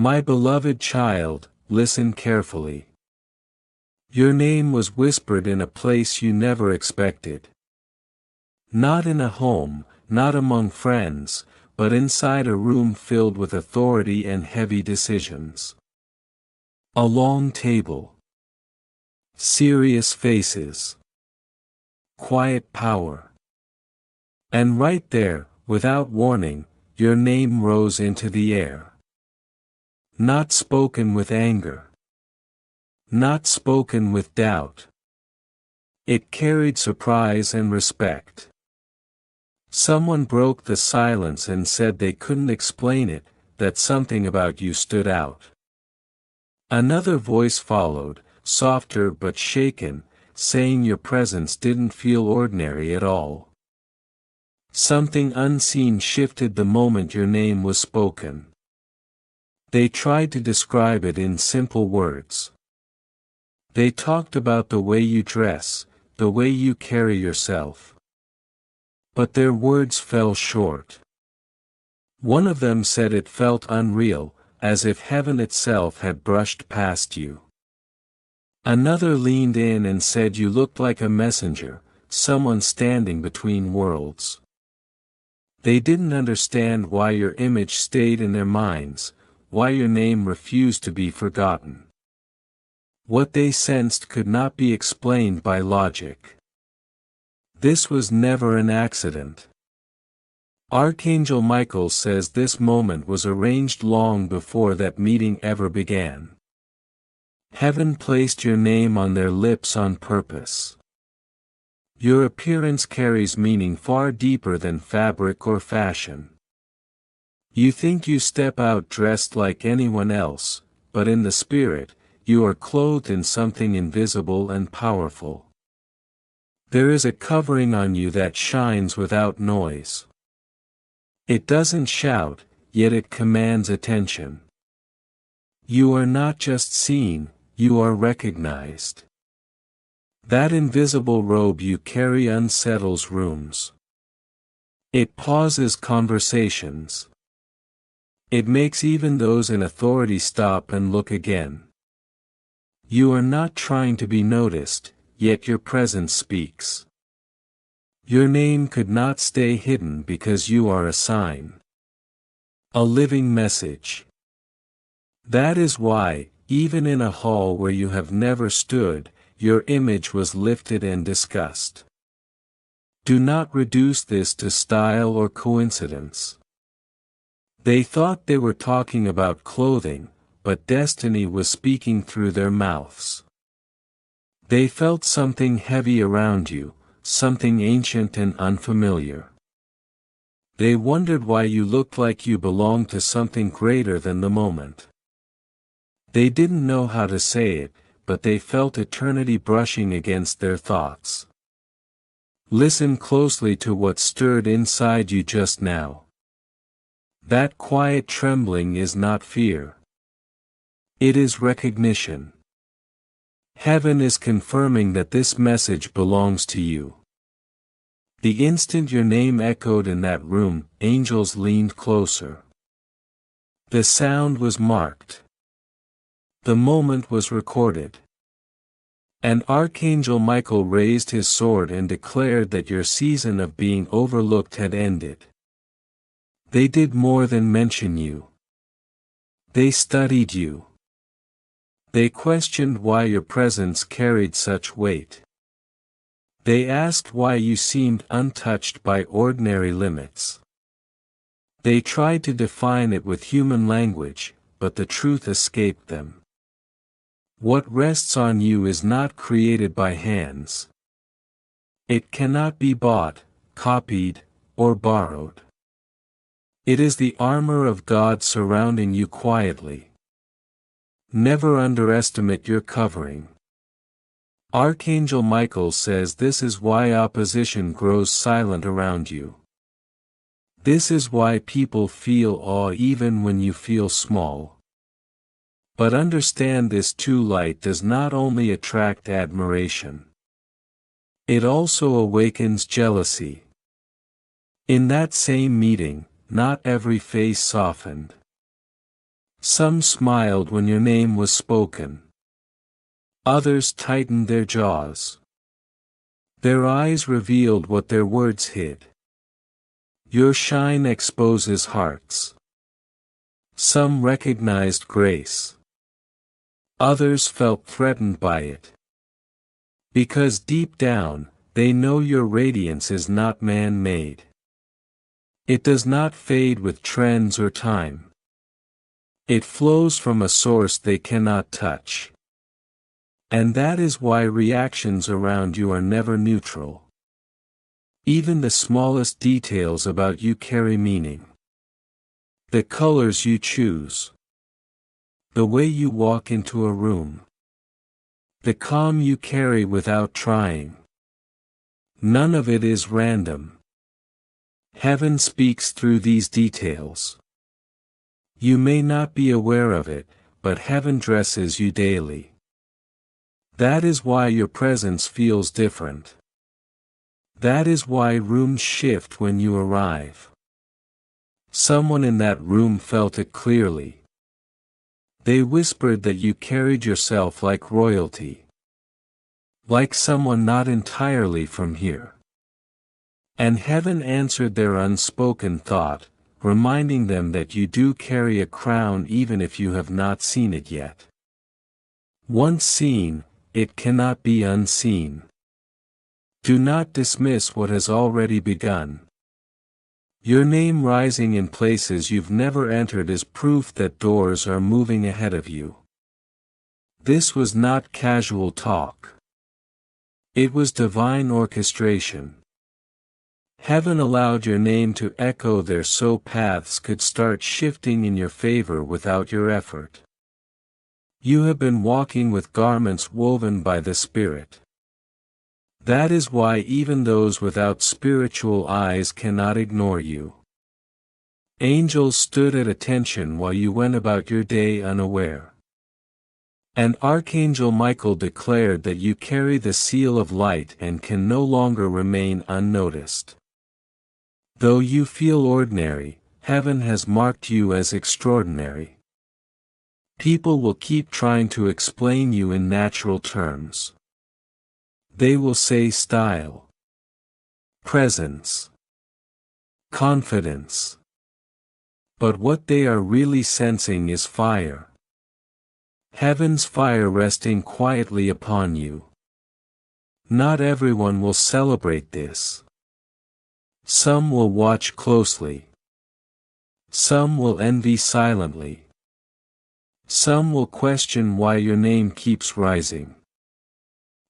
My beloved child, listen carefully. Your name was whispered in a place you never expected. Not in a home, not among friends, but inside a room filled with authority and heavy decisions. A long table. Serious faces. Quiet power. And right there, without warning, your name rose into the air. Not spoken with anger. Not spoken with doubt. It carried surprise and respect. Someone broke the silence and said they couldn't explain it, that something about you stood out. Another voice followed, softer but shaken, saying your presence didn't feel ordinary at all. Something unseen shifted the moment your name was spoken. They tried to describe it in simple words. They talked about the way you dress, the way you carry yourself. But their words fell short. One of them said it felt unreal, as if heaven itself had brushed past you. Another leaned in and said you looked like a messenger, someone standing between worlds. They didn't understand why your image stayed in their minds, why your name refused to be forgotten. What they sensed could not be explained by logic. This was never an accident. Archangel Michael says this moment was arranged long before that meeting ever began. Heaven placed your name on their lips on purpose. Your appearance carries meaning far deeper than fabric or fashion. You think you step out dressed like anyone else, but in the spirit, you are clothed in something invisible and powerful. There is a covering on you that shines without noise. It doesn't shout, yet it commands attention. You are not just seen, you are recognized. That invisible robe you carry unsettles rooms. It pauses conversations. It makes even those in authority stop and look again. You are not trying to be noticed, yet your presence speaks. Your name could not stay hidden because you are a sign. A living message. That is why, even in a hall where you have never stood, your image was lifted and discussed. Do not reduce this to style or coincidence. They thought they were talking about clothing, but destiny was speaking through their mouths. They felt something heavy around you, something ancient and unfamiliar. They wondered why you looked like you belonged to something greater than the moment. They didn't know how to say it, but they felt eternity brushing against their thoughts. Listen closely to what stirred inside you just now. That quiet trembling is not fear. It is recognition. Heaven is confirming that this message belongs to you. The instant your name echoed in that room, angels leaned closer. The sound was marked. The moment was recorded. And Archangel Michael raised his sword and declared that your season of being overlooked had ended. They did more than mention you. They studied you. They questioned why your presence carried such weight. They asked why you seemed untouched by ordinary limits. They tried to define it with human language, but the truth escaped them. What rests on you is not created by hands. It cannot be bought, copied, or borrowed. It is the armor of God surrounding you quietly. Never underestimate your covering. Archangel Michael says this is why opposition grows silent around you. This is why people feel awe even when you feel small. But understand this too: light does not only attract admiration. It also awakens jealousy. In that same meeting, not every face softened. Some smiled when your name was spoken. Others tightened their jaws. Their eyes revealed what their words hid. Your shine exposes hearts. Some recognized grace. Others felt threatened by it. Because deep down, they know your radiance is not man-made. It does not fade with trends or time. It flows from a source they cannot touch. And that is why reactions around you are never neutral. Even the smallest details about you carry meaning. The colors you choose. The way you walk into a room. The calm you carry without trying. None of it is random. Heaven speaks through these details. You may not be aware of it, but heaven dresses you daily. That is why your presence feels different. That is why rooms shift when you arrive. Someone in that room felt it clearly. They whispered that you carried yourself like royalty. Like someone not entirely from here. And heaven answered their unspoken thought, reminding them that you do carry a crown even if you have not seen it yet. Once seen, it cannot be unseen. Do not dismiss what has already begun. Your name rising in places you've never entered is proof that doors are moving ahead of you. This was not casual talk. It was divine orchestration. Heaven allowed your name to echo there so paths could start shifting in your favor without your effort. You have been walking with garments woven by the Spirit. That is why even those without spiritual eyes cannot ignore you. Angels stood at attention while you went about your day unaware. And Archangel Michael declared that you carry the seal of light and can no longer remain unnoticed. Though you feel ordinary, heaven has marked you as extraordinary. People will keep trying to explain you in natural terms. They will say style, presence, confidence. But what they are really sensing is fire. Heaven's fire resting quietly upon you. Not everyone will celebrate this. Some will watch closely. Some will envy silently. Some will question why your name keeps rising.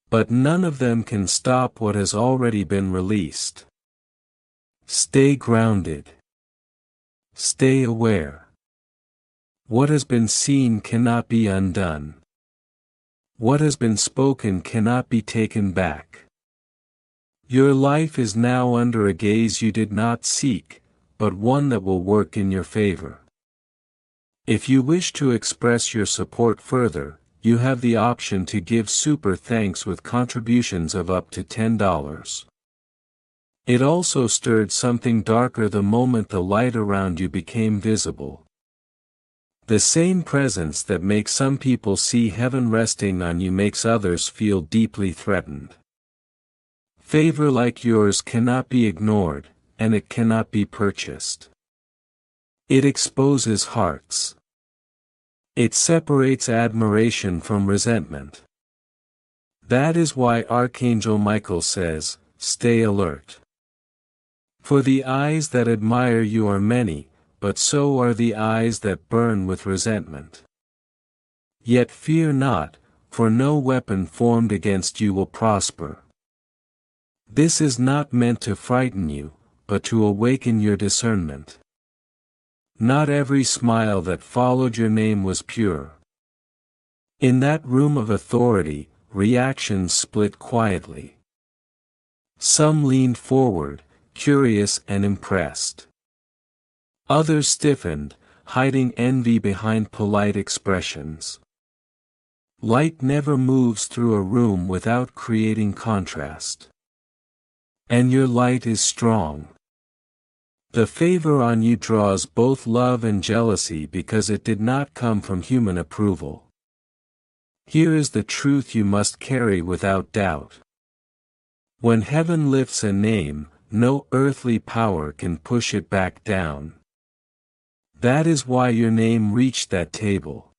But none of them can stop what has already been released. Stay grounded. Stay aware. What has been seen cannot be undone. What has been spoken cannot be taken back. Your life is now under a gaze you did not seek, but one that will work in your favor. If you wish to express your support further, you have the option to give super thanks with contributions of up to $10. It also stirred something darker the moment the light around you became visible. The same presence that makes some people see heaven resting on you makes others feel deeply threatened. Favor like yours cannot be ignored, and it cannot be purchased. It exposes hearts. It separates admiration from resentment. That is why Archangel Michael says, stay alert. For the eyes that admire you are many, but so are the eyes that burn with resentment. Yet fear not, for no weapon formed against you will prosper. This is not meant to frighten you, but to awaken your discernment. Not every smile that followed your name was pure. In that room of authority, reactions split quietly. Some leaned forward, curious and impressed. Others stiffened, hiding envy behind polite expressions. Light never moves through a room without creating contrast. And your light is strong. The favor on you draws both love and jealousy because it did not come from human approval. Here is the truth you must carry without doubt. When heaven lifts a name, no earthly power can push it back down. That is why your name reached that table.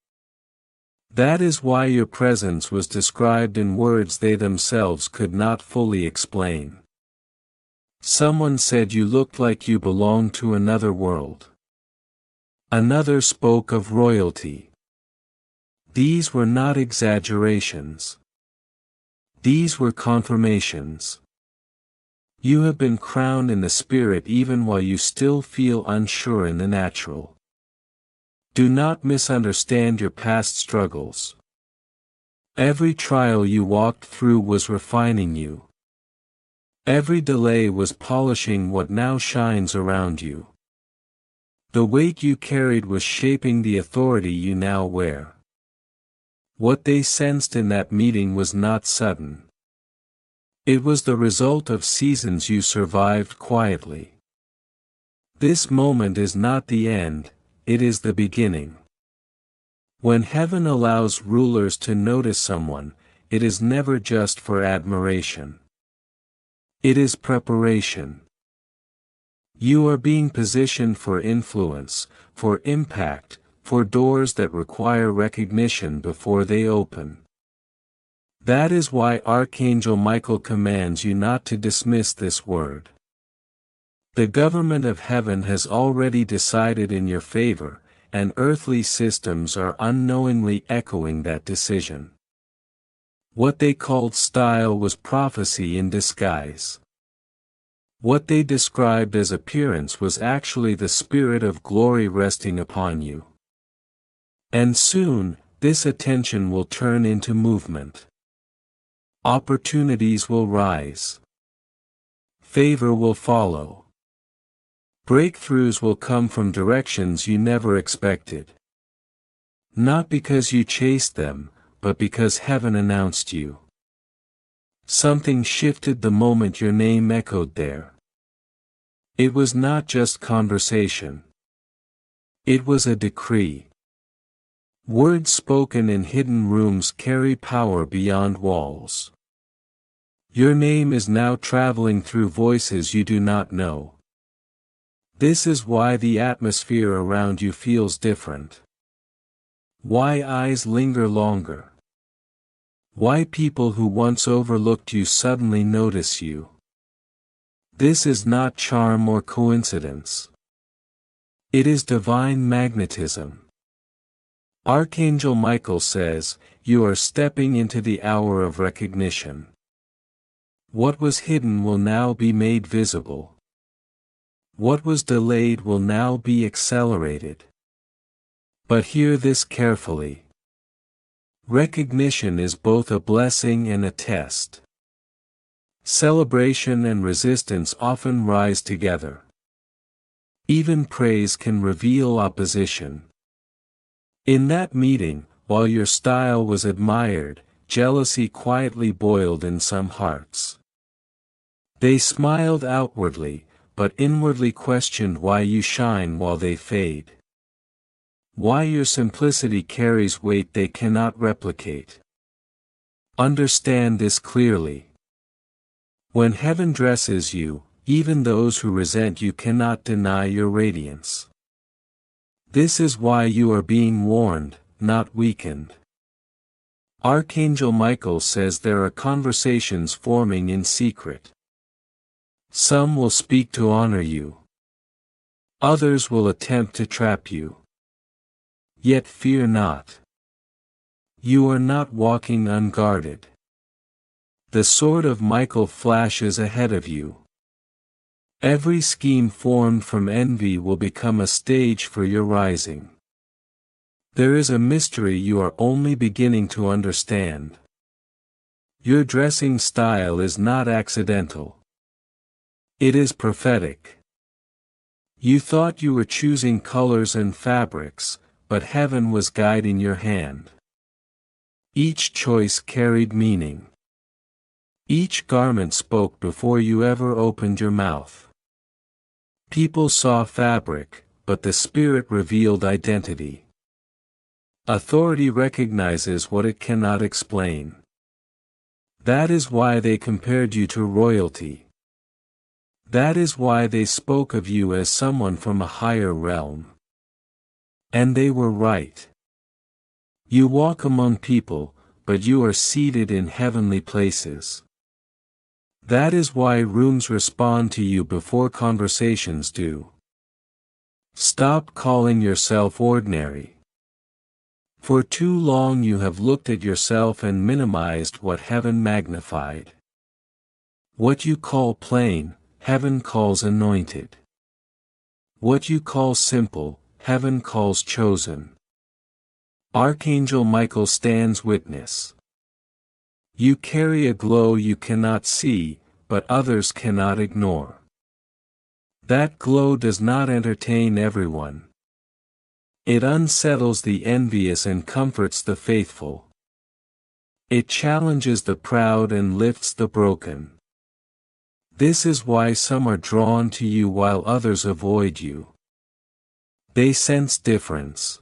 That is why your presence was described in words they themselves could not fully explain. Someone said you looked like you belonged to another world. Another spoke of royalty. These were not exaggerations. These were confirmations. You have been crowned in the spirit even while you still feel unsure in the natural. Do not misunderstand your past struggles. Every trial you walked through was refining you. Every delay was polishing what now shines around you. The weight you carried was shaping the authority you now wear. What they sensed in that meeting was not sudden. It was the result of seasons you survived quietly. This moment is not the end, it is the beginning. When heaven allows rulers to notice someone, it is never just for admiration. It is preparation. You are being positioned for influence, for impact, for doors that require recognition before they open. That is why Archangel Michael commands you not to dismiss this word. The government of heaven has already decided in your favor, and earthly systems are unknowingly echoing that decision. What they called style was prophecy in disguise. What they described as appearance was actually the spirit of glory resting upon you. And soon, this attention will turn into movement. Opportunities will rise. Favor will follow. Breakthroughs will come from directions you never expected. Not because you chased them, but because heaven announced you. Something shifted the moment your name echoed there. It was not just conversation. It was a decree. Words spoken in hidden rooms carry power beyond walls. Your name is now traveling through voices you do not know. This is why the atmosphere around you feels different. Why eyes linger longer. Why people who once overlooked you suddenly notice you. This is not charm or coincidence. It is divine magnetism. Archangel Michael says, you are stepping into the hour of recognition. What was hidden will now be made visible. What was delayed will now be accelerated. But hear this carefully. Recognition is both a blessing and a test. Celebration and resistance often rise together. Even praise can reveal opposition. In that meeting, while your style was admired, jealousy quietly boiled in some hearts. They smiled outwardly, but inwardly questioned why you shine while they fade. Why your simplicity carries weight they cannot replicate. Understand this clearly. When heaven dresses you, even those who resent you cannot deny your radiance. This is why you are being warned, not weakened. Archangel Michael says there are conversations forming in secret. Some will speak to honor you. Others will attempt to trap you. Yet fear not. You are not walking unguarded. The sword of Michael flashes ahead of you. Every scheme formed from envy will become a stage for your rising. There is a mystery you are only beginning to understand. Your dressing style is not accidental. It is prophetic. You thought you were choosing colors and fabrics, but heaven was guiding your hand. Each choice carried meaning. Each garment spoke before you ever opened your mouth. People saw fabric, but the Spirit revealed identity. Authority recognizes what it cannot explain. That is why they compared you to royalty. That is why they spoke of you as someone from a higher realm. And they were right. You walk among people, but you are seated in heavenly places. That is why rooms respond to you before conversations do. Stop calling yourself ordinary. For too long you have looked at yourself and minimized what heaven magnified. What you call plain, heaven calls anointed. What you call simple, heaven calls chosen. Archangel Michael stands witness. You carry a glow you cannot see, but others cannot ignore. That glow does not entertain everyone. It unsettles the envious and comforts the faithful. It challenges the proud and lifts the broken. This is why some are drawn to you while others avoid you. They sense difference.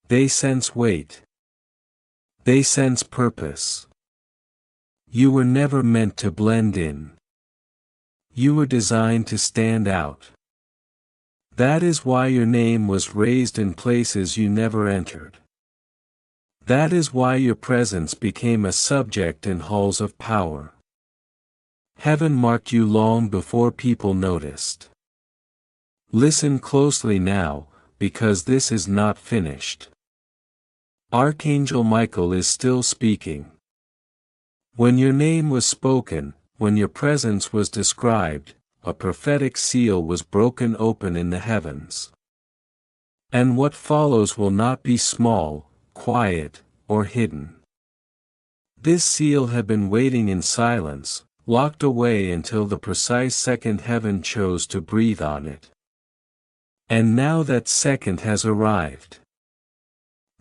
They sense weight. They sense purpose. You were never meant to blend in. You were designed to stand out. That is why your name was raised in places you never entered. That is why your presence became a subject in halls of power. Heaven marked you long before people noticed. Listen closely now, because this is not finished. Archangel Michael is still speaking. When your name was spoken, when your presence was described, a prophetic seal was broken open in the heavens. And what follows will not be small, quiet, or hidden. This seal had been waiting in silence, locked away until the precise second heaven chose to breathe on it. And now that second has arrived.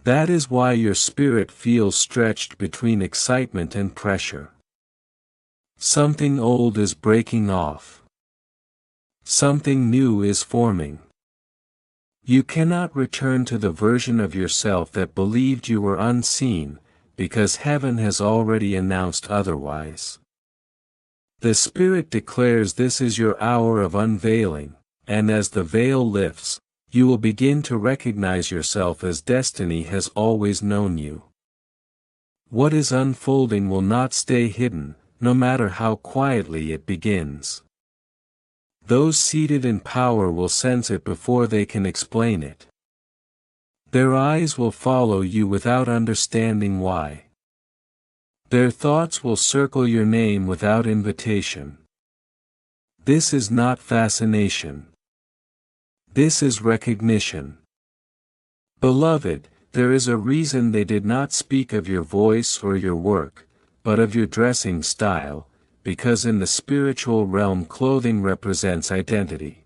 That is why your spirit feels stretched between excitement and pressure. Something old is breaking off. Something new is forming. You cannot return to the version of yourself that believed you were unseen, because heaven has already announced otherwise. The Spirit declares this is your hour of unveiling, and as the veil lifts, you will begin to recognize yourself as destiny has always known you. What is unfolding will not stay hidden, no matter how quietly it begins. Those seated in power will sense it before they can explain it. Their eyes will follow you without understanding why. Their thoughts will circle your name without invitation. This is not fascination. This is recognition. Beloved, there is a reason they did not speak of your voice or your work, but of your dressing style, because in the spiritual realm clothing represents identity.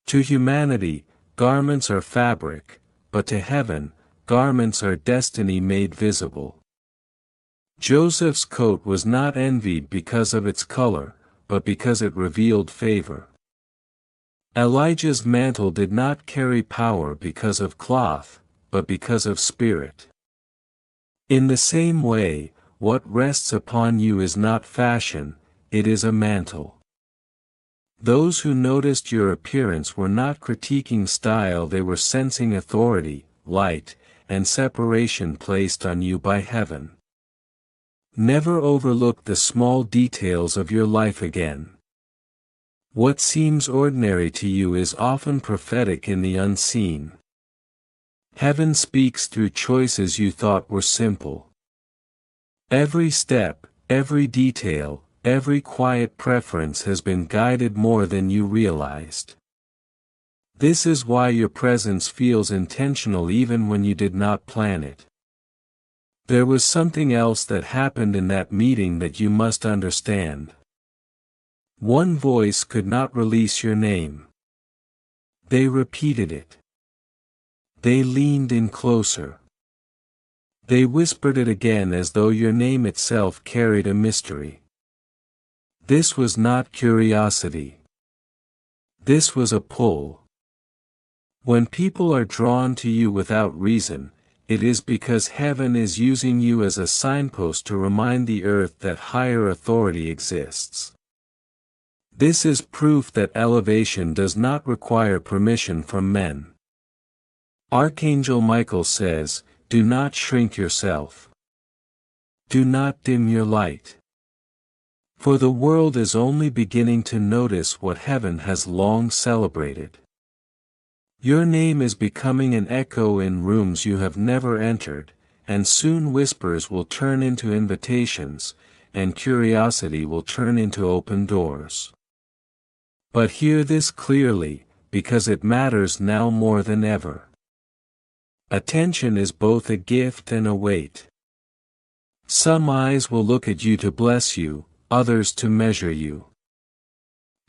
To humanity, garments are fabric, but to heaven, garments are destiny made visible. Joseph's coat was not envied because of its color, but because it revealed favor. Elijah's mantle did not carry power because of cloth, but because of spirit. In the same way, what rests upon you is not fashion, it is a mantle. Those who noticed your appearance were not critiquing style, they were sensing authority, light, and separation placed on you by heaven. Never overlook the small details of your life again. What seems ordinary to you is often prophetic in the unseen. Heaven speaks through choices you thought were simple. Every step, every detail, every quiet preference has been guided more than you realized. This is why your presence feels intentional even when you did not plan it. There was something else that happened in that meeting that you must understand. One voice could not release your name. They repeated it. They leaned in closer. They whispered it again as though your name itself carried a mystery. This was not curiosity. This was a pull. When people are drawn to you without reason, it is because heaven is using you as a signpost to remind the earth that higher authority exists. This is proof that elevation does not require permission from men. Archangel Michael says, "Do not shrink yourself. Do not dim your light. For the world is only beginning to notice what heaven has long celebrated. Your name is becoming an echo in rooms you have never entered, and soon whispers will turn into invitations, and curiosity will turn into open doors. But hear this clearly, because it matters now more than ever. Attention is both a gift and a weight. Some eyes will look at you to bless you, others to measure you.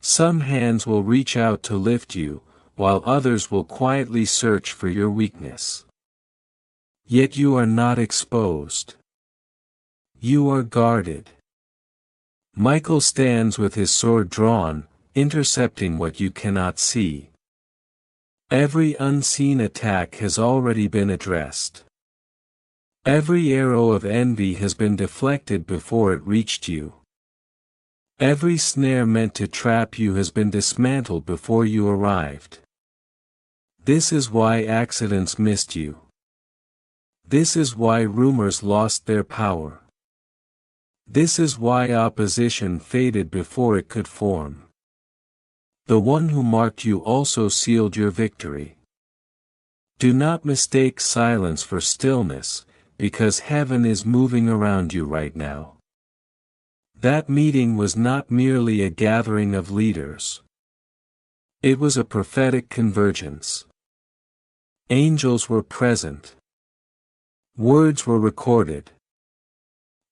Some hands will reach out to lift you, while others will quietly search for your weakness. Yet you are not exposed. You are guarded." Michael stands with his sword drawn, intercepting what you cannot see. Every unseen attack has already been addressed. Every arrow of envy has been deflected before it reached you. Every snare meant to trap you has been dismantled before you arrived. This is why accidents missed you. This is why rumors lost their power. This is why opposition faded before it could form. The one who marked you also sealed your victory. Do not mistake silence for stillness, because heaven is moving around you right now. That meeting was not merely a gathering of leaders. It was a prophetic convergence. Angels were present. Words were recorded.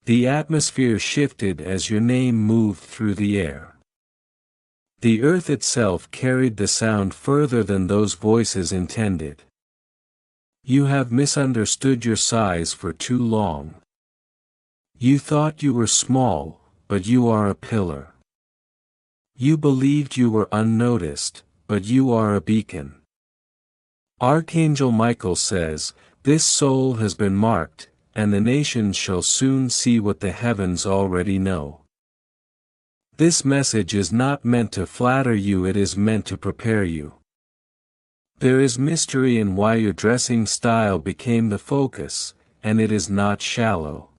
The atmosphere shifted as your name moved through the air. The earth itself carried the sound further than those voices intended. You have misunderstood your size for too long. You thought you were small, but you are a pillar. You believed you were unnoticed, but you are a beacon. Archangel Michael says, "This soul has been marked, and the nations shall soon see what the heavens already know." This message is not meant to flatter you, it is meant to prepare you. There is mystery in why your dressing style became the focus, and it is not shallow.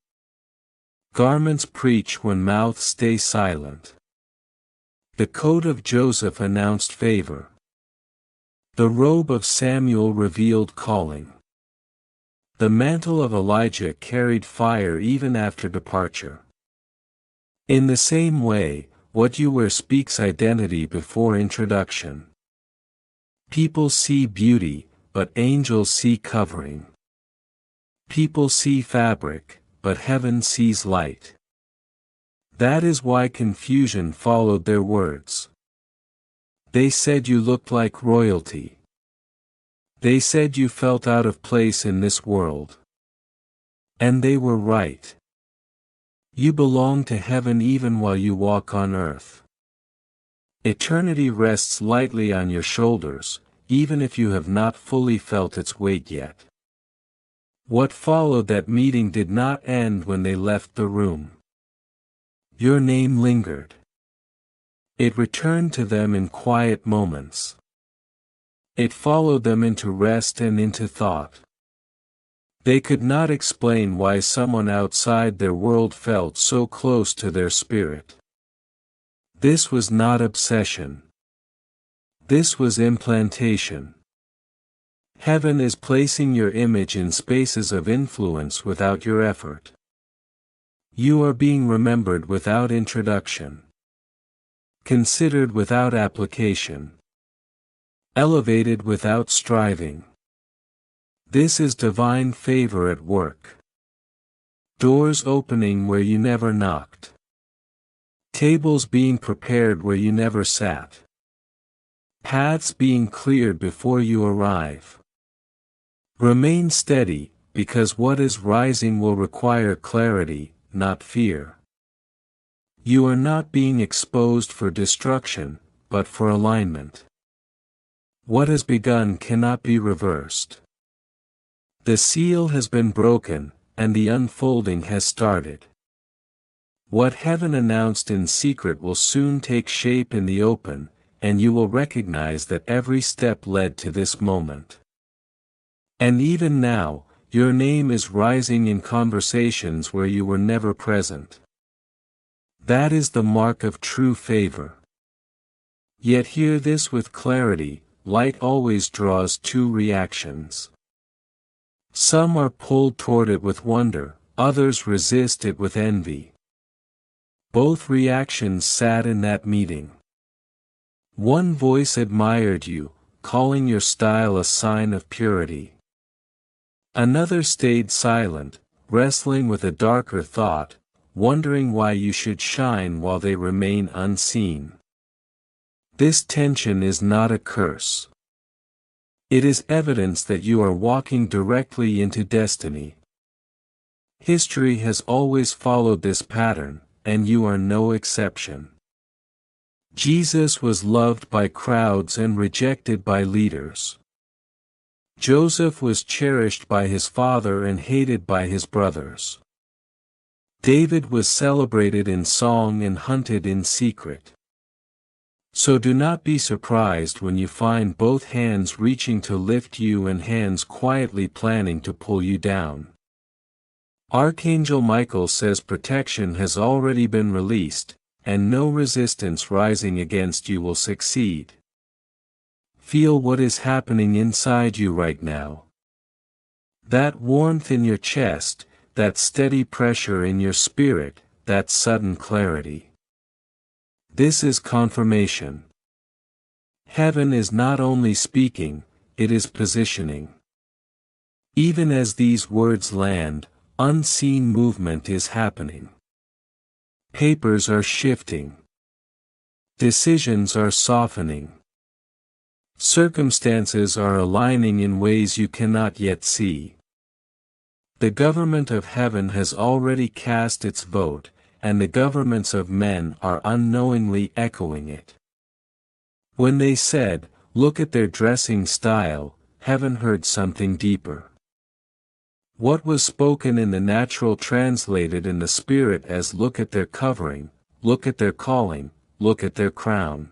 Garments preach when mouths stay silent. The coat of Joseph announced favor. The robe of Samuel revealed calling. The mantle of Elijah carried fire even after departure. In the same way, what you wear speaks identity before introduction. People see beauty, but angels see covering. People see fabric, but heaven sees light. That is why confusion followed their words. They said you looked like royalty. They said you felt out of place in this world. And they were right. You belong to heaven even while you walk on earth. Eternity rests lightly on your shoulders, even if you have not fully felt its weight yet. What followed that meeting did not end when they left the room. Your name lingered. It returned to them in quiet moments. It followed them into rest and into thought. They could not explain why someone outside their world felt so close to their spirit. This was not obsession. This was implantation. Heaven is placing your image in spaces of influence without your effort. You are being remembered without introduction. Considered without application. Elevated without striving. This is divine favor at work. Doors opening where you never knocked. Tables being prepared where you never sat. Paths being cleared before you arrive. Remain steady, because what is rising will require clarity, not fear. You are not being exposed for destruction, but for alignment. What has begun cannot be reversed. The seal has been broken, and the unfolding has started. What heaven announced in secret will soon take shape in the open, and you will recognize that every step led to this moment. And even now, your name is rising in conversations where you were never present. That is the mark of true favor. Yet hear this with clarity: light always draws two reactions. Some are pulled toward it with wonder, others resist it with envy. Both reactions sat in that meeting. One voice admired you, calling your style a sign of purity. Another stayed silent, wrestling with a darker thought, wondering why you should shine while they remain unseen. This tension is not a curse. It is evidence that you are walking directly into destiny. History has always followed this pattern, and you are no exception. Jesus was loved by crowds and rejected by leaders. Joseph was cherished by his father and hated by his brothers. David was celebrated in song and hunted in secret. So do not be surprised when you find both hands reaching to lift you and hands quietly planning to pull you down. Archangel Michael says protection has already been released, and no resistance rising against you will succeed. Feel what is happening inside you right now. That warmth in your chest, that steady pressure in your spirit, that sudden clarity. This is confirmation. Heaven is not only speaking, it is positioning. Even as these words land, unseen movement is happening. Papers are shifting. Decisions are softening. Circumstances are aligning in ways you cannot yet see. The government of heaven has already cast its vote, and the governments of men are unknowingly echoing it. When they said, "Look at their dressing style," heaven heard something deeper. What was spoken in the natural translated in the spirit as "look at their covering, look at their calling, look at their crown."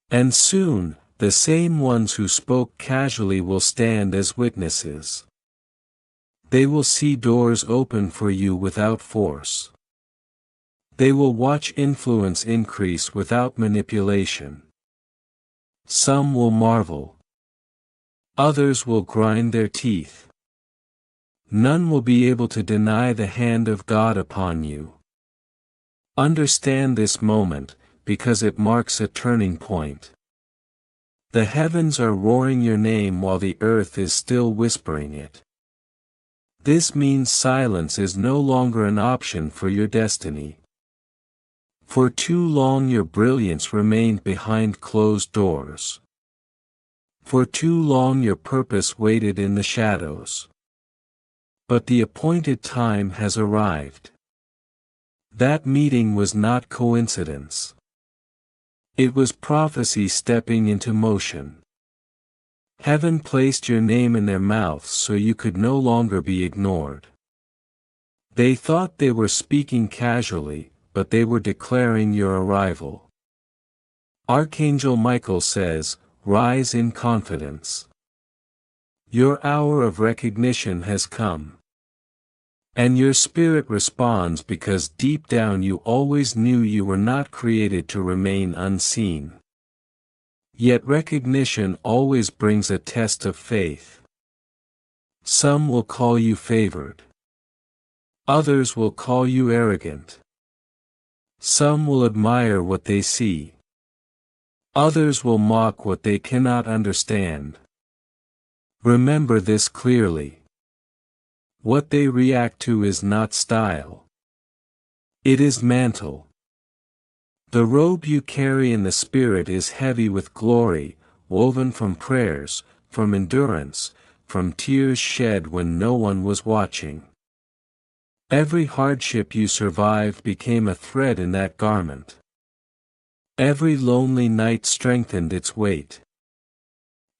And soon, the same ones who spoke casually will stand as witnesses. They will see doors open for you without force. They will watch influence increase without manipulation. Some will marvel. Others will grind their teeth. None will be able to deny the hand of God upon you. Understand this moment, because it marks a turning point. The heavens are roaring your name while the earth is still whispering it. This means silence is no longer an option for your destiny. For too long your brilliance remained behind closed doors. For too long your purpose waited in the shadows. But the appointed time has arrived. That meeting was not coincidence. It was prophecy stepping into motion. Heaven placed your name in their mouths so you could no longer be ignored. They thought they were speaking casually, but they were declaring your arrival. Archangel Michael says, "Rise in confidence. Your hour of recognition has come." And your spirit responds because deep down you always knew you were not created to remain unseen. Yet recognition always brings a test of faith. Some will call you favored. Others will call you arrogant. Some will admire what they see. Others will mock what they cannot understand. Remember this clearly. What they react to is not style. It is mantle. The robe you carry in the spirit is heavy with glory, woven from prayers, from endurance, from tears shed when no one was watching. Every hardship you survived became a thread in that garment. Every lonely night strengthened its weight.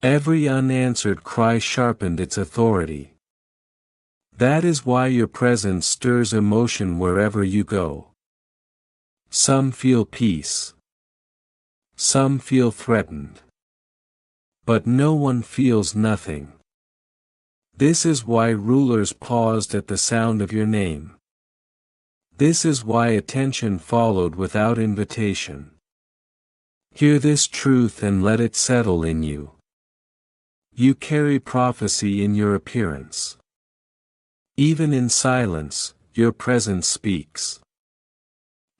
Every unanswered cry sharpened its authority. That is why your presence stirs emotion wherever you go. Some feel peace. Some feel threatened. But no one feels nothing. This is why rulers paused at the sound of your name. This is why attention followed without invitation. Hear this truth and let it settle in you. You carry prophecy in your appearance. Even in silence, your presence speaks.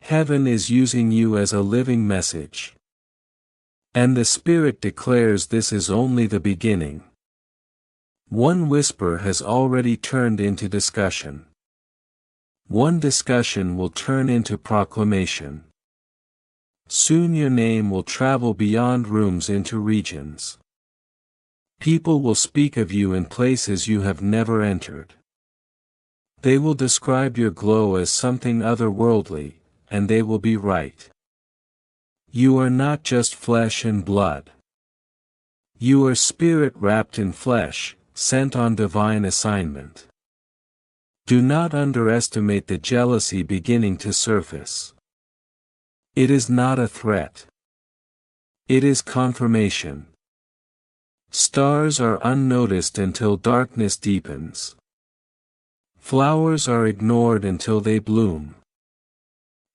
Heaven is using you as a living message. And the Spirit declares this is only the beginning. One whisper has already turned into discussion. One discussion will turn into proclamation. Soon your name will travel beyond rooms into regions. People will speak of you in places you have never entered. They will describe your glow as something otherworldly, and they will be right. You are not just flesh and blood. You are spirit wrapped in flesh, sent on divine assignment. Do not underestimate the jealousy beginning to surface. It is not a threat. It is confirmation. Stars are unnoticed until darkness deepens. Flowers are ignored until they bloom.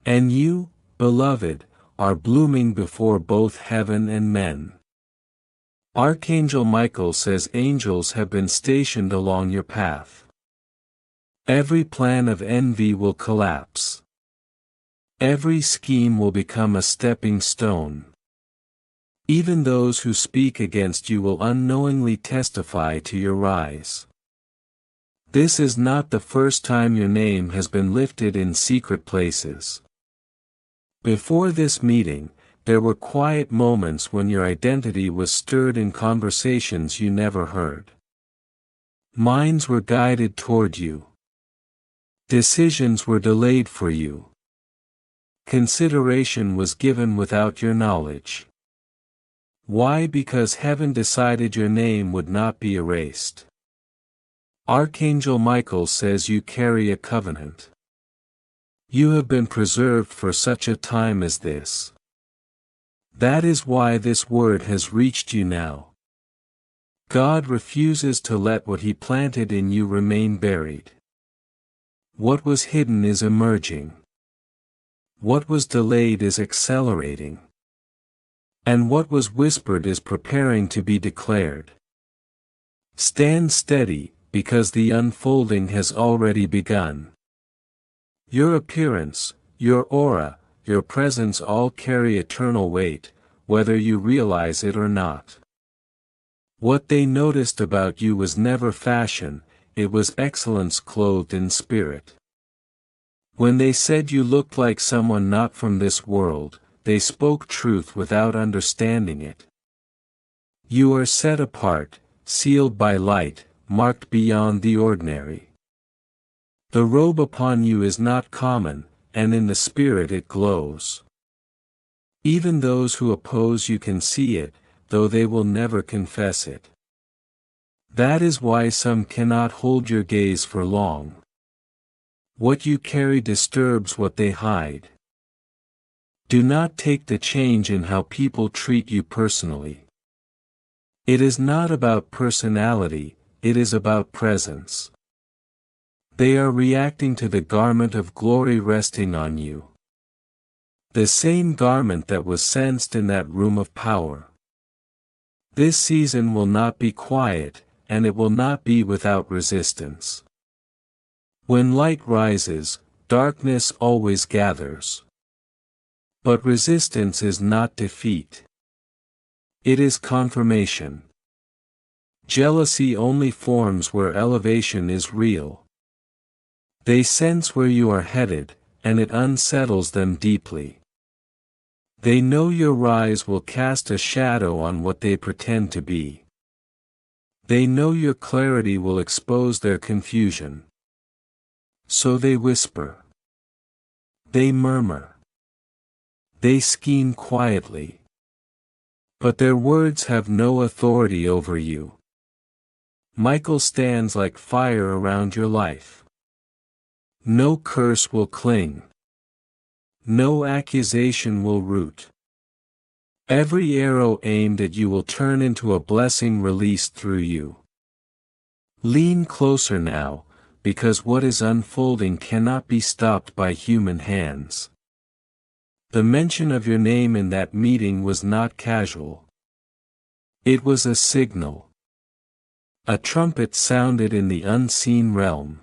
And you, beloved, are blooming before both heaven and men. Archangel Michael says angels have been stationed along your path. Every plan of envy will collapse. Every scheme will become a stepping stone. Even those who speak against you will unknowingly testify to your rise. This is not the first time your name has been lifted in secret places. Before this meeting, there were quiet moments when your identity was stirred in conversations you never heard. Minds were guided toward you. Decisions were delayed for you. Consideration was given without your knowledge. Why? Because heaven decided your name would not be erased. Archangel Michael says you carry a covenant. You have been preserved for such a time as this. That is why this word has reached you now. God refuses to let what He planted in you remain buried. What was hidden is emerging. What was delayed is accelerating. And what was whispered is preparing to be declared. Stand steady, because the unfolding has already begun. Your appearance, your aura, your presence all carry eternal weight, whether you realize it or not. What they noticed about you was never fashion, it was excellence clothed in spirit. When they said you looked like someone not from this world, they spoke truth without understanding it. You are set apart, sealed by light, marked beyond the ordinary. The robe upon you is not common, and in the spirit it glows. Even those who oppose you can see it, though they will never confess it. That is why some cannot hold your gaze for long. What you carry disturbs what they hide. Do not take the change in how people treat you personally. It is not about personality, it is about presence. They are reacting to the garment of glory resting on you. The same garment that was sensed in that room of power. This season will not be quiet, and it will not be without resistance. When light rises, darkness always gathers. But resistance is not defeat. It is confirmation. Jealousy only forms where elevation is real. They sense where you are headed, and it unsettles them deeply. They know your rise will cast a shadow on what they pretend to be. They know your clarity will expose their confusion. So they whisper. They murmur. They scheme quietly. But their words have no authority over you. Michael stands like fire around your life. No curse will cling. No accusation will root. Every arrow aimed at you will turn into a blessing released through you. Lean closer now, because what is unfolding cannot be stopped by human hands. The mention of your name in that meeting was not casual. It was a signal. A trumpet sounded in the unseen realm.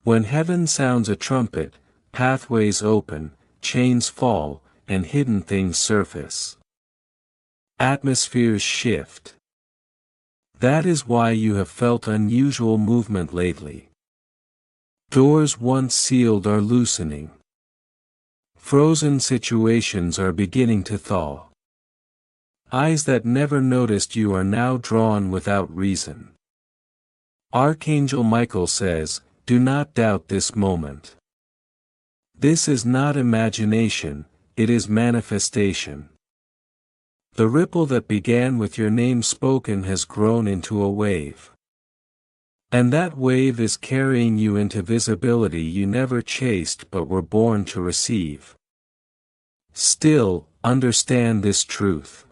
When heaven sounds a trumpet, pathways open, chains fall, and hidden things surface. Atmospheres shift. That is why you have felt unusual movement lately. Doors once sealed are loosening. Frozen situations are beginning to thaw. Eyes that never noticed you are now drawn without reason. Archangel Michael says, "Do not doubt this moment." This is not imagination, it is manifestation. The ripple that began with your name spoken has grown into a wave. And that wave is carrying you into visibility you never chased but were born to receive. Still, understand this truth.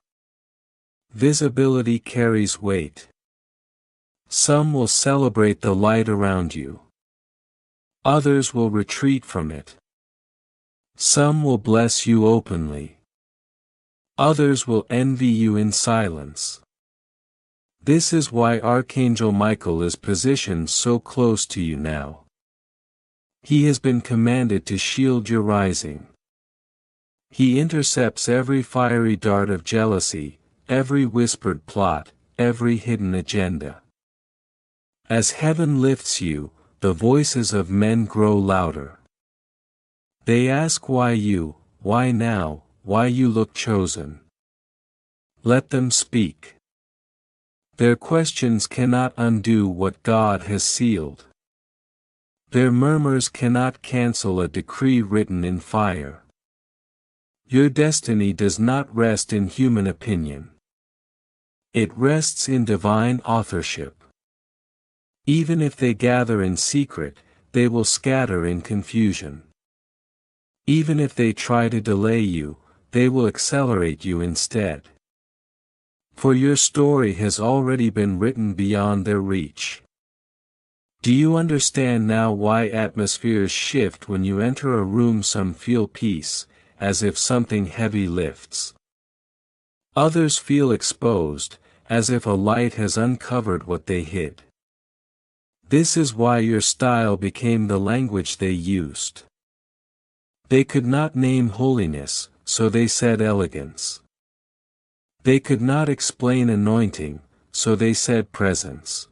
Visibility carries weight. Some will celebrate the light around you. Others will retreat from it. Some will bless you openly. Others will envy you in silence. This is why Archangel Michael is positioned so close to you now. He has been commanded to shield your rising. He intercepts every fiery dart of jealousy, every whispered plot, every hidden agenda. As heaven lifts you, the voices of men grow louder. They ask why you, why now, why you look chosen. Let them speak. Their questions cannot undo what God has sealed. Their murmurs cannot cancel a decree written in fire. Your destiny does not rest in human opinion. It rests in divine authorship. Even if they gather in secret, they will scatter in confusion. Even if they try to delay you, they will accelerate you instead. For your story has already been written beyond their reach. Do you understand now why atmospheres shift when you enter a room? Some feel peace, as if something heavy lifts. Others feel exposed, as if a light has uncovered what they hid. This is why your style became the language they used. They could not name holiness, so they said elegance. They could not explain anointing, so they said presence.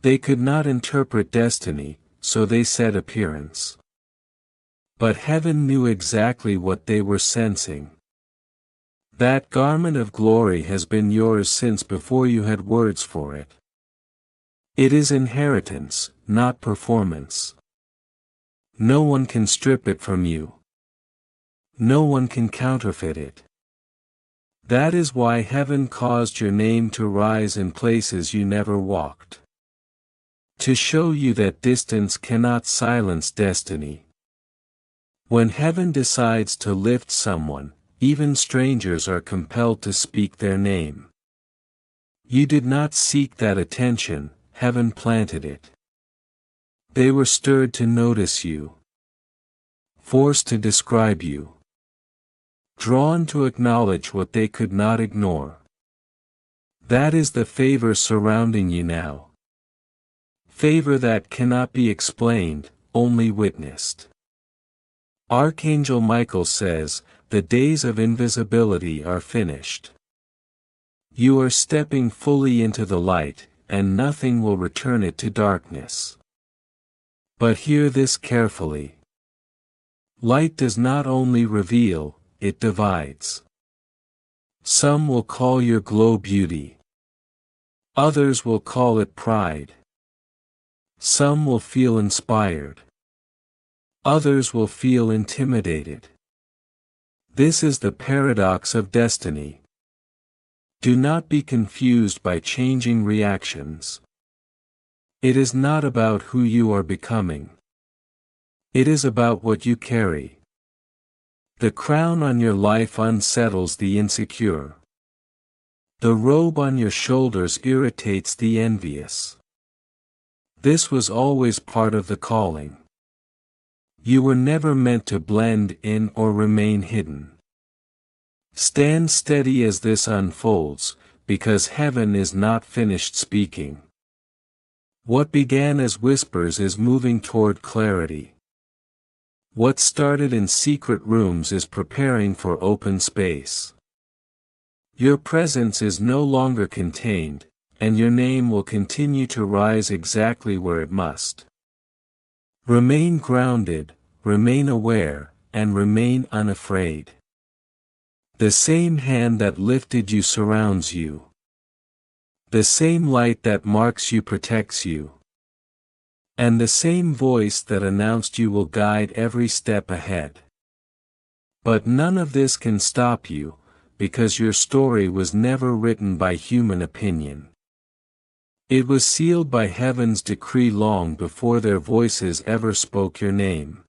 They could not interpret destiny, so they said appearance. But heaven knew exactly what they were sensing. That garment of glory has been yours since before you had words for it. It is inheritance, not performance. No one can strip it from you. No one can counterfeit it. That is why heaven caused your name to rise in places you never walked. To show you that distance cannot silence destiny. When heaven decides to lift someone, even strangers are compelled to speak their name. You did not seek that attention, heaven planted it. They were stirred to notice you. Forced to describe you. Drawn to acknowledge what they could not ignore. That is the favor surrounding you now. Favor that cannot be explained, only witnessed. Archangel Michael says, the days of invisibility are finished. You are stepping fully into the light, and nothing will return it to darkness. But hear this carefully. Light does not only reveal, it divides. Some will call your glow beauty. Others will call it pride. Some will feel inspired. Others will feel intimidated. This is the paradox of destiny. Do not be confused by changing reactions. It is not about who you are becoming. It is about what you carry. The crown on your life unsettles the insecure. The robe on your shoulders irritates the envious. This was always part of the calling. You were never meant to blend in or remain hidden. Stand steady as this unfolds, because heaven is not finished speaking. What began as whispers is moving toward clarity. What started in secret rooms is preparing for open space. Your presence is no longer contained, and your name will continue to rise exactly where it must. Remain grounded, remain aware, and remain unafraid. The same hand that lifted you surrounds you. The same light that marks you protects you. And the same voice that announced you will guide every step ahead. But none of this can stop you, because your story was never written by human opinion. It was sealed by heaven's decree long before their voices ever spoke your name.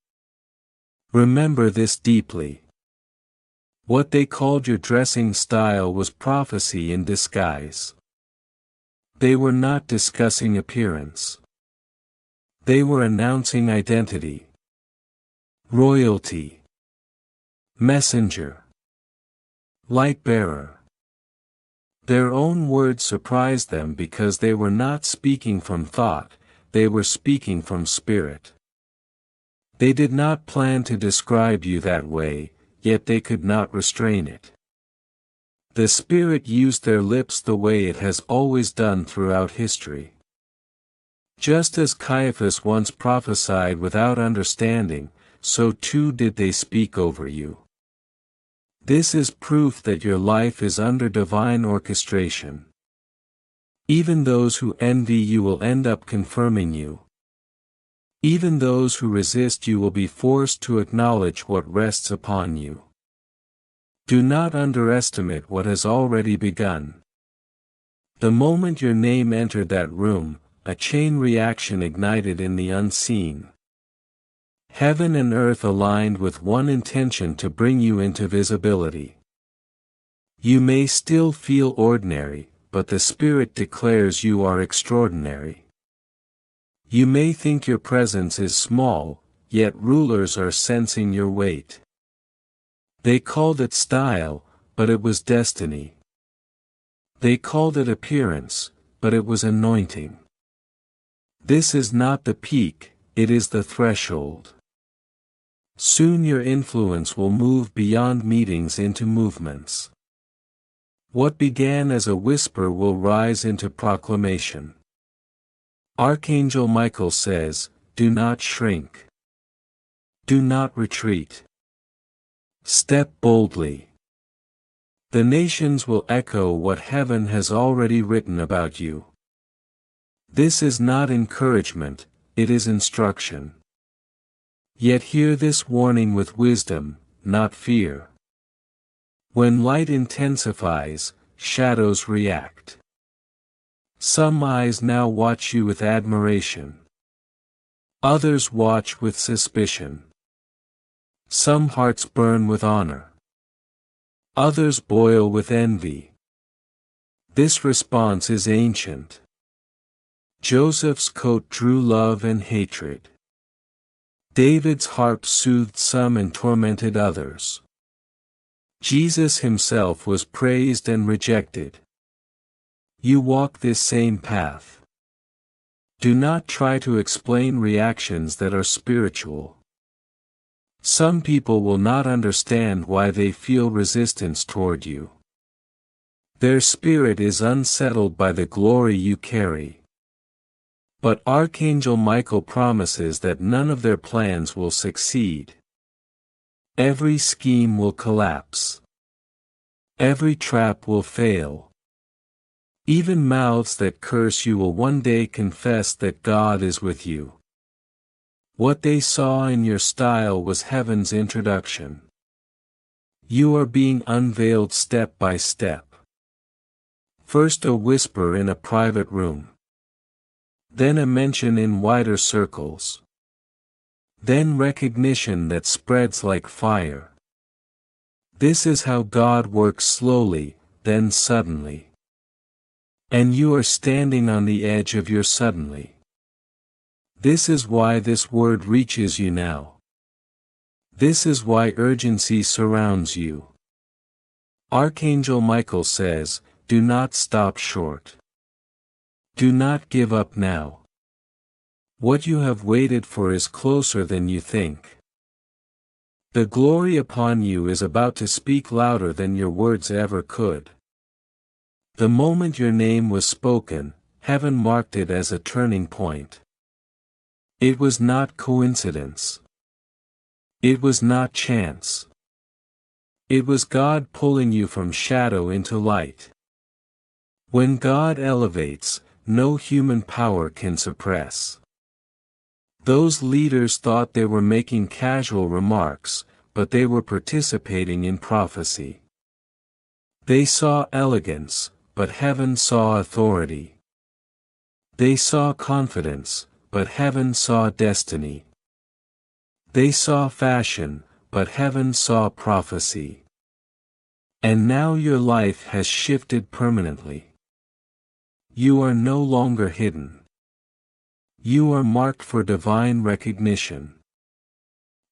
Remember this deeply. What they called your dressing style was prophecy in disguise. They were not discussing appearance. They were announcing identity. Royalty. Messenger. Light bearer. Their own words surprised them because they were not speaking from thought, they were speaking from spirit. They did not plan to describe you that way, yet they could not restrain it. The Spirit used their lips the way it has always done throughout history. Just as Caiaphas once prophesied without understanding, so too did they speak over you. This is proof that your life is under divine orchestration. Even those who envy you will end up confirming you. Even those who resist you will be forced to acknowledge what rests upon you. Do not underestimate what has already begun. The moment your name entered that room, a chain reaction ignited in the unseen. Heaven and earth aligned with one intention to bring you into visibility. You may still feel ordinary, but the Spirit declares you are extraordinary. You may think your presence is small, yet rulers are sensing your weight. They called it style, but it was destiny. They called it appearance, but it was anointing. This is not the peak, it is the threshold. Soon your influence will move beyond meetings into movements. What began as a whisper will rise into proclamation. Archangel Michael says, "Do not shrink. Do not retreat. Step boldly." The nations will echo what heaven has already written about you. This is not encouragement, it is instruction. Yet hear this warning with wisdom, not fear. When light intensifies, shadows react. Some eyes now watch you with admiration. Others watch with suspicion. Some hearts burn with honor. Others boil with envy. This response is ancient. Joseph's coat drew love and hatred. David's harp soothed some and tormented others. Jesus himself was praised and rejected. You walk this same path. Do not try to explain reactions that are spiritual. Some people will not understand why they feel resistance toward you. Their spirit is unsettled by the glory you carry. But Archangel Michael promises that none of their plans will succeed. Every scheme will collapse. Every trap will fail. Even mouths that curse you will one day confess that God is with you. What they saw in your style was heaven's introduction. You are being unveiled step by step. First a whisper in a private room. Then a mention in wider circles. Then recognition that spreads like fire. This is how God works slowly, then suddenly. And you are standing on the edge of your suddenly. This is why this word reaches you now. This is why urgency surrounds you. Archangel Michael says, do not stop short. Do not give up now. What you have waited for is closer than you think. The glory upon you is about to speak louder than your words ever could. The moment your name was spoken, heaven marked it as a turning point. It was not coincidence. It was not chance. It was God pulling you from shadow into light. When God elevates, no human power can suppress. Those leaders thought they were making casual remarks, but they were participating in prophecy. They saw elegance, but heaven saw authority. They saw confidence, but heaven saw destiny. They saw fashion, but heaven saw prophecy. And now your life has shifted permanently. You are no longer hidden. You are marked for divine recognition.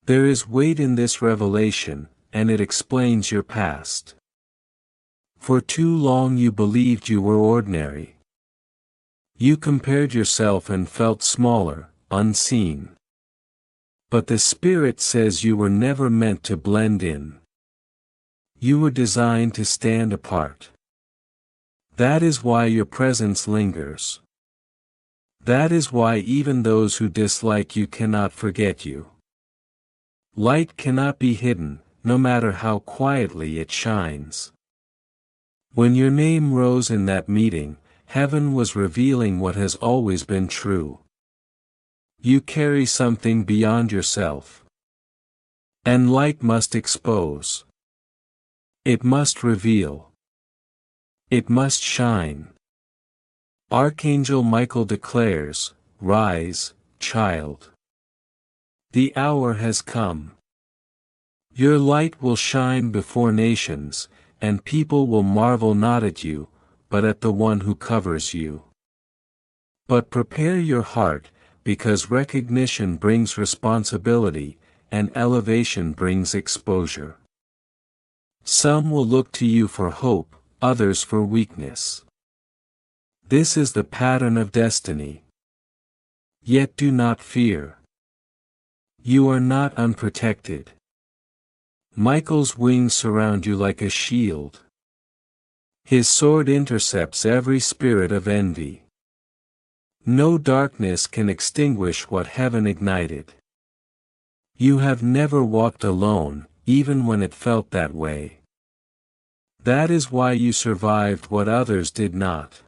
There is weight in this revelation, and it explains your past. For too long you believed you were ordinary. You compared yourself and felt smaller, unseen. But the Spirit says you were never meant to blend in. You were designed to stand apart. That is why your presence lingers. That is why even those who dislike you cannot forget you. Light cannot be hidden, no matter how quietly it shines. When your name rose in that meeting, heaven was revealing what has always been true. You carry something beyond yourself. And light must expose. It must reveal. It must shine. Archangel Michael declares, rise, child. The hour has come. Your light will shine before nations, and people will marvel not at you, but at the one who covers you. But prepare your heart, because recognition brings responsibility, and elevation brings exposure. Some will look to you for hope, others for weakness. This is the pattern of destiny. Yet do not fear. You are not unprotected. Michael's wings surround you like a shield. His sword intercepts every spirit of envy. No darkness can extinguish what heaven ignited. You have never walked alone, even when it felt that way. That is why you survived what others did not.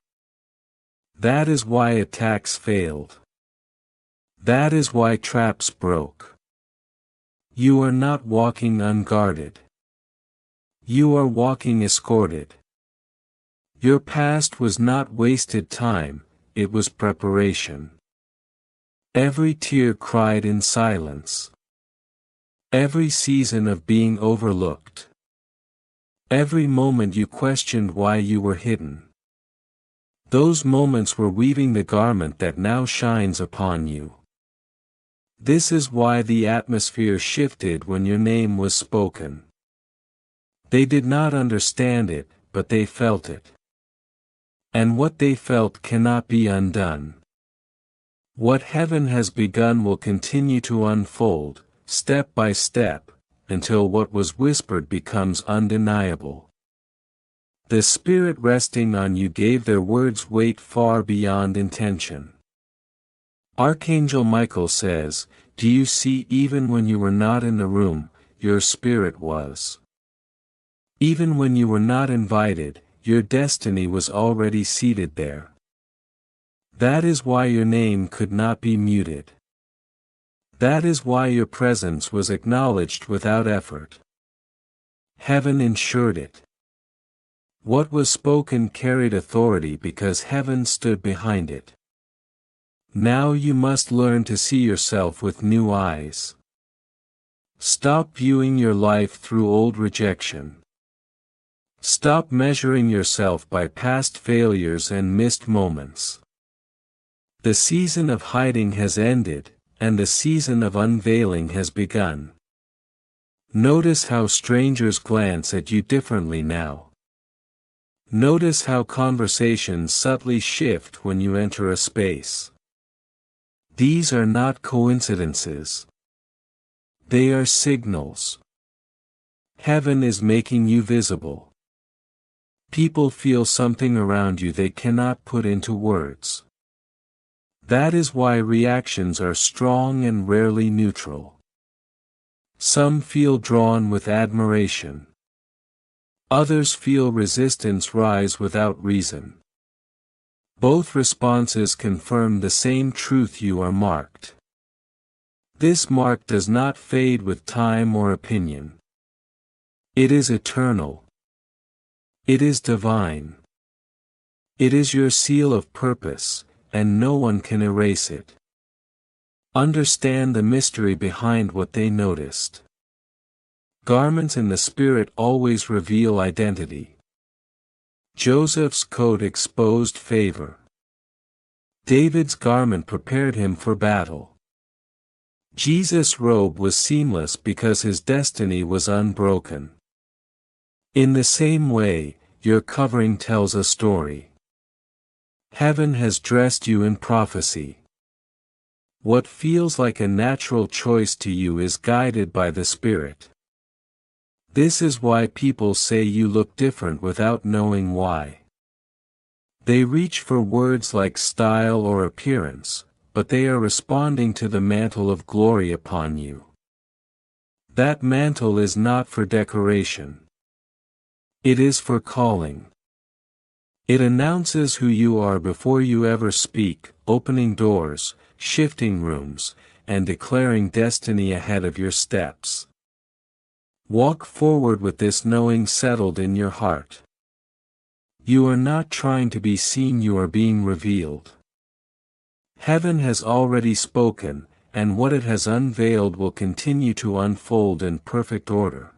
That is why attacks failed. That is why traps broke. You are not walking unguarded. You are walking escorted. Your past was not wasted time, it was preparation. Every tear cried in silence. Every season of being overlooked. Every moment you questioned why you were hidden. Those moments were weaving the garment that now shines upon you. This is why the atmosphere shifted when your name was spoken. They did not understand it, but they felt it. And what they felt cannot be undone. What heaven has begun will continue to unfold, step by step, until what was whispered becomes undeniable. The Spirit resting on you gave their words weight far beyond intention. Archangel Michael says, do you see, even when you were not in the room, your spirit was. Even when you were not invited, your destiny was already seated there. That is why your name could not be muted. That is why your presence was acknowledged without effort. Heaven ensured it. What was spoken carried authority because heaven stood behind it. Now you must learn to see yourself with new eyes. Stop viewing your life through old rejection. Stop measuring yourself by past failures and missed moments. The season of hiding has ended, and the season of unveiling has begun. Notice how strangers glance at you differently now. Notice how conversations subtly shift when you enter a space. These are not coincidences. They are signals. Heaven is making you visible. People feel something around you they cannot put into words. That is why reactions are strong and rarely neutral. Some feel drawn with admiration. Others feel resistance rise without reason. Both responses confirm the same truth: you are marked. This mark does not fade with time or opinion. It is eternal. It is divine. It is your seal of purpose, and no one can erase it. Understand the mystery behind what they noticed. Garments in the Spirit always reveal identity. Joseph's coat exposed favor. David's garment prepared him for battle. Jesus' robe was seamless because his destiny was unbroken. In the same way, your covering tells a story. Heaven has dressed you in prophecy. What feels like a natural choice to you is guided by the Spirit. This is why people say you look different without knowing why. They reach for words like style or appearance, but they are responding to the mantle of glory upon you. That mantle is not for decoration. It is for calling. It announces who you are before you ever speak, opening doors, shifting rooms, and declaring destiny ahead of your steps. Walk forward with this knowing settled in your heart. You are not trying to be seen, you are being revealed. Heaven has already spoken, and what it has unveiled will continue to unfold in perfect order.